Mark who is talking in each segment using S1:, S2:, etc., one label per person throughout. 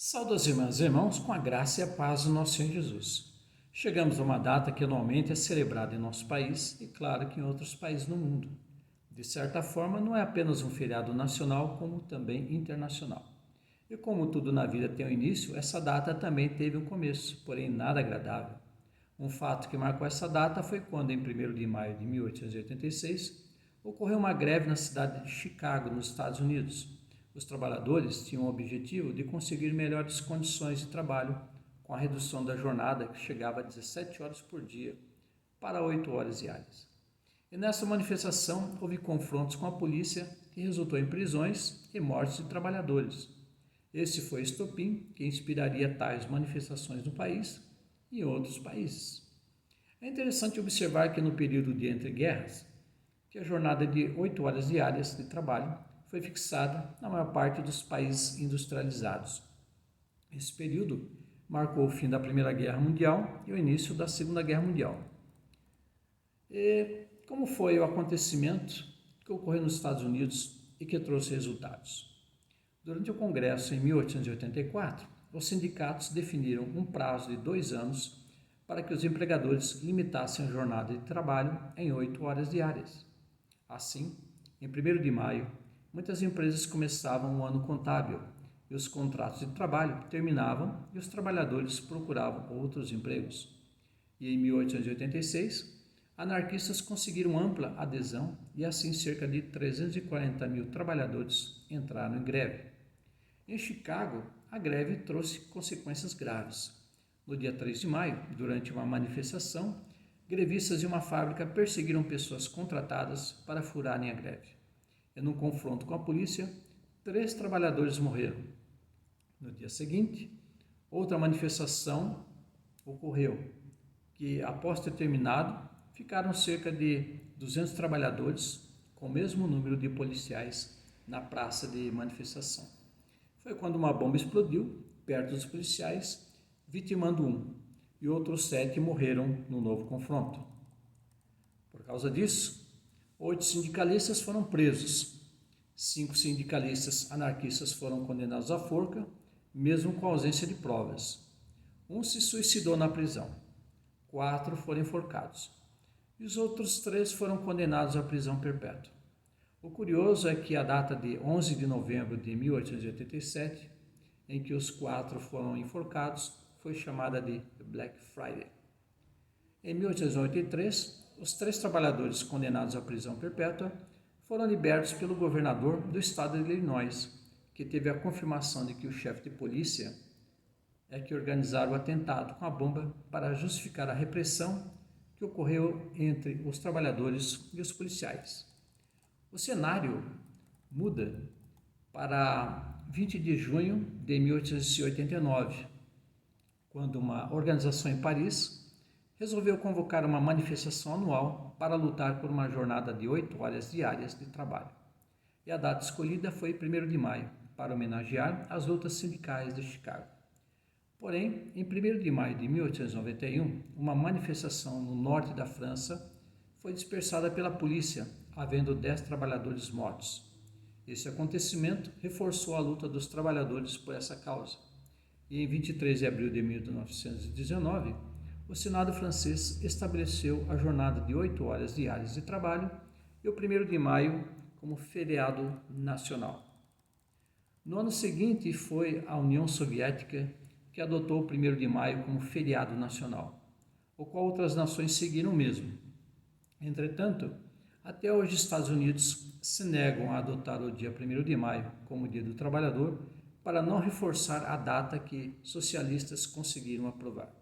S1: Saudas irmãs e irmãos, com a graça e a paz do nosso Senhor Jesus. Chegamos a uma data que anualmente é celebrada em nosso país e, claro, que em outros países no mundo. De certa forma, não é apenas um feriado nacional, como também internacional. E como tudo na vida tem um início, essa data também teve um começo, porém nada agradável. Um fato que marcou essa data foi quando, em 1º de maio de 1886, ocorreu uma greve na cidade de Chicago, nos Estados Unidos. Os trabalhadores tinham o objetivo de conseguir melhores condições de trabalho, com a redução da jornada que chegava a 17 horas por dia para 8 horas diárias. E nessa manifestação houve confrontos com a polícia que resultou em prisões e mortes de trabalhadores. Esse foi o estopim que inspiraria tais manifestações no país e em outros países. É interessante observar que no período de entreguerras, que a jornada de 8 horas diárias de trabalho foi fixada na maior parte dos países industrializados. Esse período marcou o fim da Primeira Guerra Mundial e o início da Segunda Guerra Mundial. E como foi o acontecimento que ocorreu nos Estados Unidos e que trouxe resultados? Durante o Congresso em 1884, os sindicatos definiram um prazo de 2 anos para que os empregadores limitassem a jornada de trabalho em 8 horas diárias. Assim, em 1º de maio, muitas empresas começavam o ano contábil e os contratos de trabalho terminavam e os trabalhadores procuravam outros empregos. E em 1886, anarquistas conseguiram ampla adesão e assim cerca de 340 mil trabalhadores entraram em greve. Em Chicago, a greve trouxe consequências graves. No dia 3 de maio, durante uma manifestação, grevistas de uma fábrica perseguiram pessoas contratadas para furarem a greve. E num confronto com a polícia, 3 trabalhadores morreram. No dia seguinte, outra manifestação ocorreu, que após ter terminado, ficaram cerca de 200 trabalhadores com o mesmo número de policiais na praça de manifestação. Foi quando uma bomba explodiu perto dos policiais, vitimando um, e outros 7 morreram no novo confronto. Por causa disso, 8 sindicalistas foram presos, 5 sindicalistas anarquistas foram condenados à forca, mesmo com a ausência de provas. Um se suicidou na prisão, 4 foram enforcados, e os outros 3 foram condenados à prisão perpétua. O curioso é que a data de 11 de novembro de 1887, em que os 4 foram enforcados, foi chamada de Black Friday. Em 1883, os 3 trabalhadores condenados à prisão perpétua foram libertos pelo governador do estado de Illinois, que teve a confirmação de que o chefe de polícia é que organizaram o atentado com a bomba para justificar a repressão que ocorreu entre os trabalhadores e os policiais. O cenário muda para 20 de junho de 1889, quando uma organização em Paris resolveu convocar uma manifestação anual para lutar por uma jornada de 8 horas diárias de trabalho. E a data escolhida foi 1º de maio, para homenagear as lutas sindicais de Chicago. Porém, em 1º de maio de 1891, uma manifestação no norte da França foi dispersada pela polícia, havendo 10 trabalhadores mortos. Esse acontecimento reforçou a luta dos trabalhadores por essa causa. E em 23 de abril de 1919, o Senado francês estabeleceu a jornada de 8 horas diárias de trabalho e o 1º de maio como feriado nacional. No ano seguinte, foi a União Soviética que adotou o 1º de maio como feriado nacional, o qual outras nações seguiram o mesmo. Entretanto, até hoje os Estados Unidos se negam a adotar o dia 1º de maio como dia do trabalhador para não reforçar a data que socialistas conseguiram aprovar.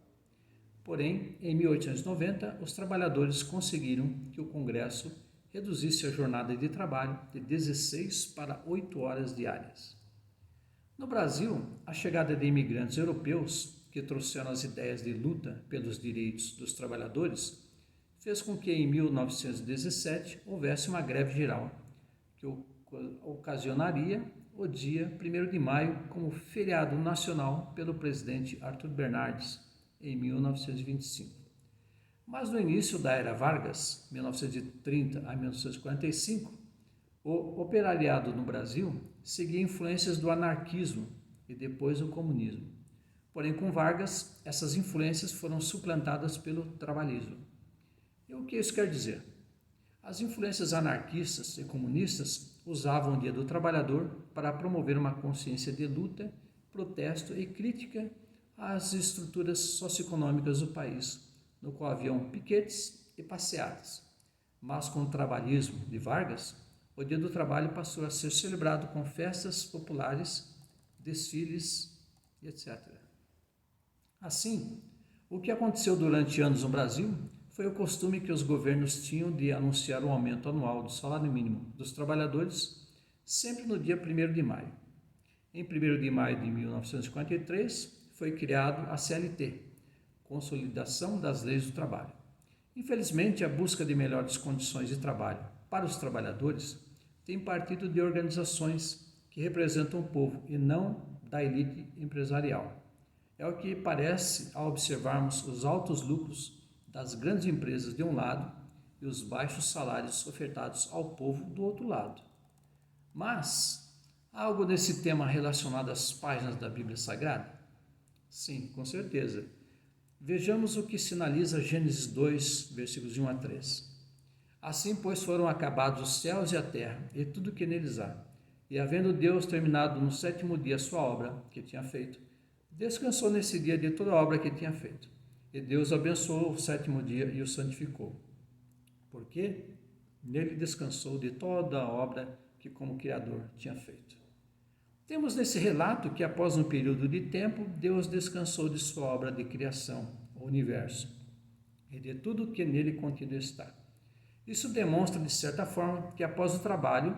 S1: Porém, em 1890, os trabalhadores conseguiram que o Congresso reduzisse a jornada de trabalho de 16 para 8 horas diárias. No Brasil, a chegada de imigrantes europeus, que trouxeram as ideias de luta pelos direitos dos trabalhadores, fez com que em 1917 houvesse uma greve geral, que ocasionaria o dia 1º de maio como feriado nacional pelo presidente Arthur Bernardes, em 1925. Mas no início da era Vargas, 1930 a 1945, o operariado no Brasil seguia influências do anarquismo e depois o comunismo. Porém, com Vargas, essas influências foram suplantadas pelo trabalhismo. E o que isso quer dizer? As influências anarquistas e comunistas usavam o Dia do Trabalhador para promover uma consciência de luta, protesto e crítica às estruturas socioeconômicas do país, no qual haviam piquetes e passeatas. Mas com o trabalhismo de Vargas, o Dia do Trabalho passou a ser celebrado com festas populares, desfiles e etc. Assim, o que aconteceu durante anos no Brasil foi o costume que os governos tinham de anunciar o aumento anual do salário mínimo dos trabalhadores sempre no dia 1º de maio. Em 1º de maio de 1953, foi criado a CLT, Consolidação das Leis do Trabalho. Infelizmente, a busca de melhores condições de trabalho para os trabalhadores tem partido de organizações que representam o povo e não da elite empresarial. É o que parece ao observarmos os altos lucros das grandes empresas de um lado e os baixos salários ofertados ao povo do outro lado. Mas, há algo nesse tema relacionado às páginas da Bíblia Sagrada? Sim, com certeza. Vejamos o que sinaliza Gênesis 2, versículos 1 a 3. Assim, pois, foram acabados os céus e a terra, e tudo que neles há. E havendo Deus terminado no 7º dia a sua obra, que tinha feito, descansou nesse dia de toda a obra que tinha feito. E Deus abençoou o 7º dia e o santificou, porque nele descansou de toda a obra que como Criador tinha feito. Temos nesse relato que após um período de tempo, Deus descansou de sua obra de criação, o universo, e de tudo que nele continua estar. Isso demonstra, de certa forma, que após o trabalho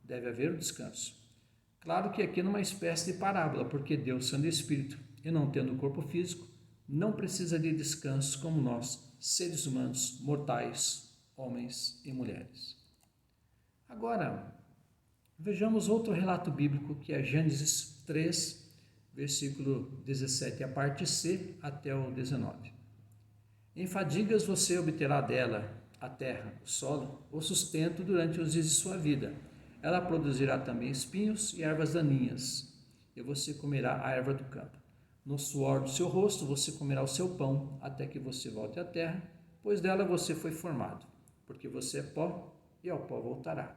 S1: deve haver o descanso. Claro que aqui numa espécie de parábola, porque Deus, sendo espírito e não tendo corpo físico, não precisa de descanso como nós, seres humanos, mortais, homens e mulheres. Agora, vejamos outro relato bíblico que é Gênesis 3, versículo 17, a parte C até o 19. Em fadigas você obterá dela, a terra, o solo, o sustento durante os dias de sua vida. Ela produzirá também espinhos e ervas daninhas, e você comerá a erva do campo. No suor do seu rosto você comerá o seu pão, até que você volte à terra, pois dela você foi formado, porque você é pó, e ao pó voltará.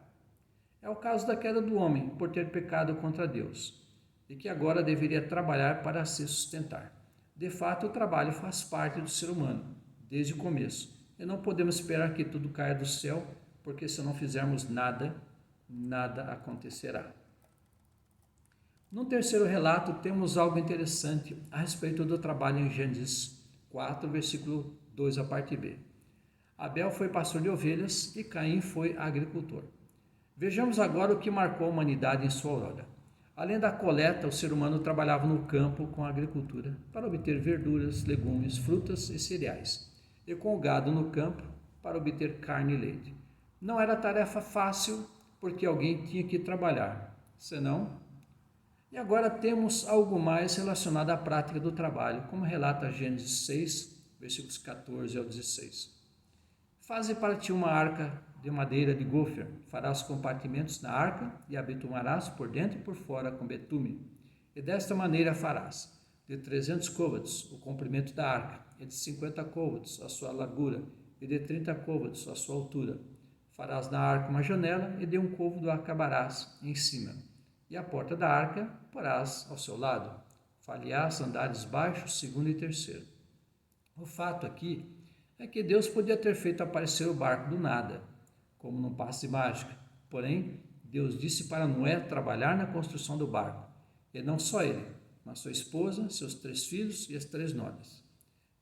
S1: É o caso da queda do homem, por ter pecado contra Deus, e que agora deveria trabalhar para se sustentar. De fato, o trabalho faz parte do ser humano, desde o começo, e não podemos esperar que tudo caia do céu, porque se não fizermos nada, nada acontecerá. No terceiro relato, temos algo interessante a respeito do trabalho em Gênesis 4, versículo 2, a parte B. Abel foi pastor de ovelhas e Caim foi agricultor. Vejamos agora o que marcou a humanidade em sua aurora. Além da coleta, o ser humano trabalhava no campo com a agricultura para obter verduras, legumes, frutas e cereais, e com o gado no campo para obter carne e leite. Não era tarefa fácil, porque alguém tinha que trabalhar, senão... E agora temos algo mais relacionado à prática do trabalho, como relata Gênesis 6, versículos 14 ao 16. Faze para ti uma arca de madeira de gofer, farás compartimentos na arca e a bitumarás por dentro e por fora com betume. E desta maneira farás, de 300 côvados o comprimento da arca, e de 50 côvados a sua largura, e de 30 côvados a sua altura. Farás na arca uma janela, e de um côvado a acabarás em cima. E a porta da arca porás ao seu lado. Falharás andares baixos, segundo e terceiro. O fato aqui é que Deus podia ter feito aparecer o barco do nada, como num passe de mágica. Porém, Deus disse para Noé trabalhar na construção do barco. E não só ele, mas sua esposa, seus 3 filhos e as 3 noras.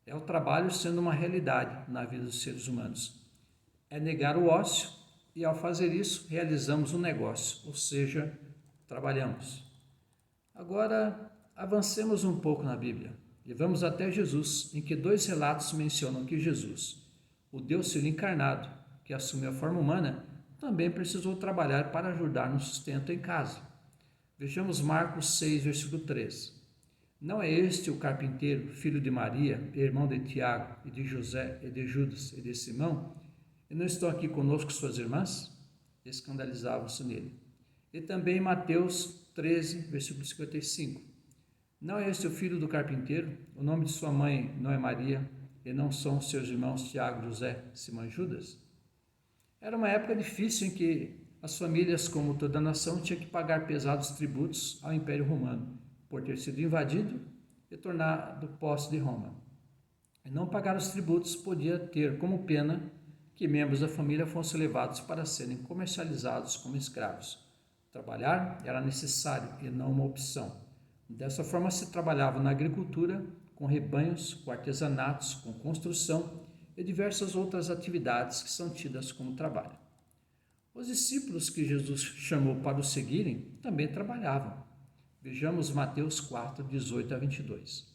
S1: É o trabalho sendo uma realidade na vida dos seres humanos. É negar o ócio e, ao fazer isso, realizamos um negócio, ou seja, trabalhamos. Agora, avancemos um pouco na Bíblia e vamos até Jesus, em que 2 relatos mencionam que Jesus, o Deus Filho encarnado, que assumiu a forma humana, também precisou trabalhar para ajudar no sustento em casa. Vejamos Marcos 6, versículo 3. Não é este o carpinteiro, filho de Maria, irmão de Tiago, e de José, e de Judas, e de Simão? E não estão aqui conosco suas irmãs? Escandalizavam-se nele. E também Mateus 13, versículo 55. Não é este o filho do carpinteiro? O nome de sua mãe não é Maria? E não são seus irmãos Tiago, José, Simão e Judas? Era uma época difícil em que as famílias, como toda a nação, tinham que pagar pesados tributos ao Império Romano, por ter sido invadido e tornado posse de Roma. E não pagar os tributos podia ter como pena que membros da família fossem levados para serem comercializados como escravos. Trabalhar era necessário e não uma opção. Dessa forma se trabalhava na agricultura, com rebanhos, com artesanatos, com construção e diversas outras atividades que são tidas como trabalho. Os discípulos que Jesus chamou para o seguirem também trabalhavam. Vejamos Mateus 4, 18 a 22.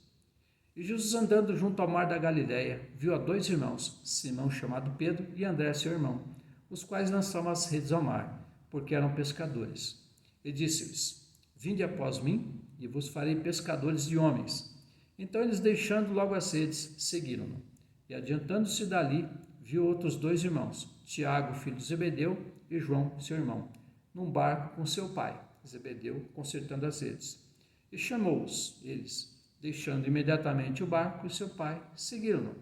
S1: E Jesus, andando junto ao mar da Galileia, viu a dois irmãos, Simão chamado Pedro e André seu irmão, os quais lançavam as redes ao mar, porque eram pescadores. E disse-lhes: Vinde após mim, e vos farei pescadores de homens. Então eles, deixando logo as redes, seguiram-no. E adiantando-se dali, viu outros dois irmãos, Tiago, filho de Zebedeu, e João, seu irmão, num barco com seu pai, Zebedeu, consertando as redes. E chamou-os, eles, deixando imediatamente o barco e seu pai, seguiram-no.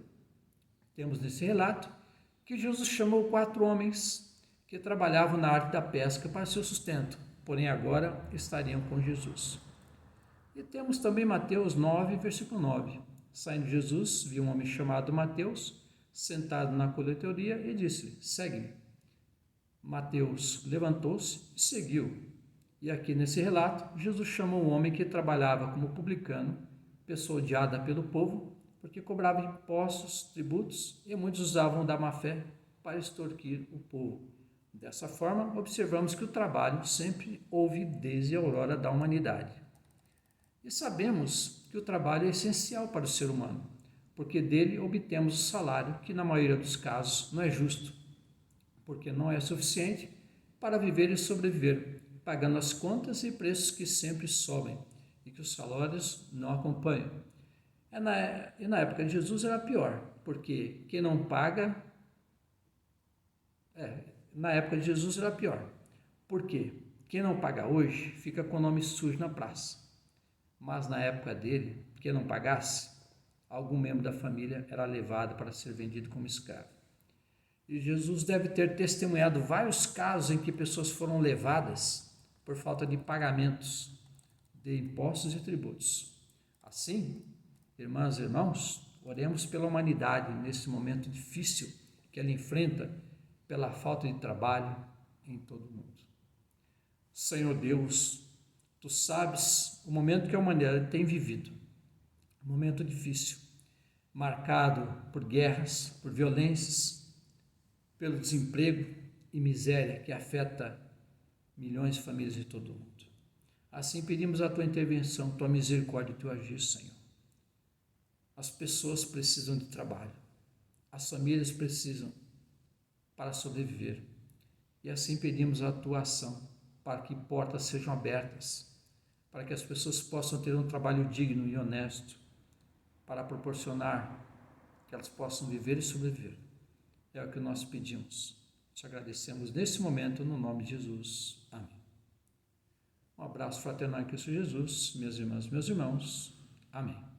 S1: Temos nesse relato que Jesus chamou 4 homens que trabalhavam na arte da pesca para seu sustento, porém agora estariam com Jesus. E temos também Mateus 9, versículo 9. Saindo Jesus, viu um homem chamado Mateus, sentado na coletoria, e disse-lhe: Segue-me. Mateus levantou-se e seguiu. E aqui nesse relato, Jesus chamou um homem que trabalhava como publicano, pessoa odiada pelo povo, porque cobrava impostos, tributos, e muitos usavam da má-fé para extorquir o povo. Dessa forma, observamos que o trabalho sempre houve desde a aurora da humanidade. E sabemos que o trabalho é essencial para o ser humano, porque dele obtemos o salário que, na maioria dos casos, não é justo, porque não é suficiente para viver e sobreviver, pagando as contas e preços que sempre sobem e que os salários não acompanham. E na época de Jesus era pior, porque quem não paga... Na época de Jesus era pior, porque quem não paga hoje fica com o nome sujo na praça. Mas na época dele, quem não pagasse, algum membro da família era levado para ser vendido como escravo. E Jesus deve ter testemunhado vários casos em que pessoas foram levadas por falta de pagamentos de impostos e tributos. Assim, irmãs e irmãos, oremos pela humanidade nesse momento difícil que ela enfrenta pela falta de trabalho em todo o mundo. Senhor Deus, Tu sabes o momento que a humanidade tem vivido, um momento difícil, marcado por guerras, por violências, pelo desemprego e miséria que afeta milhões de famílias de todo o mundo. Assim pedimos a Tua intervenção, Tua misericórdia e Teu agir, Senhor. As pessoas precisam de trabalho, as famílias precisam para sobreviver, e assim pedimos a Tua ação para que portas sejam abertas, para que as pessoas possam ter um trabalho digno e honesto, para proporcionar que elas possam viver e sobreviver. É o que nós pedimos. Te agradecemos nesse momento, no nome de Jesus. Amém. Um abraço fraternal em Cristo Jesus, minhas irmãs, meus irmãos. Amém.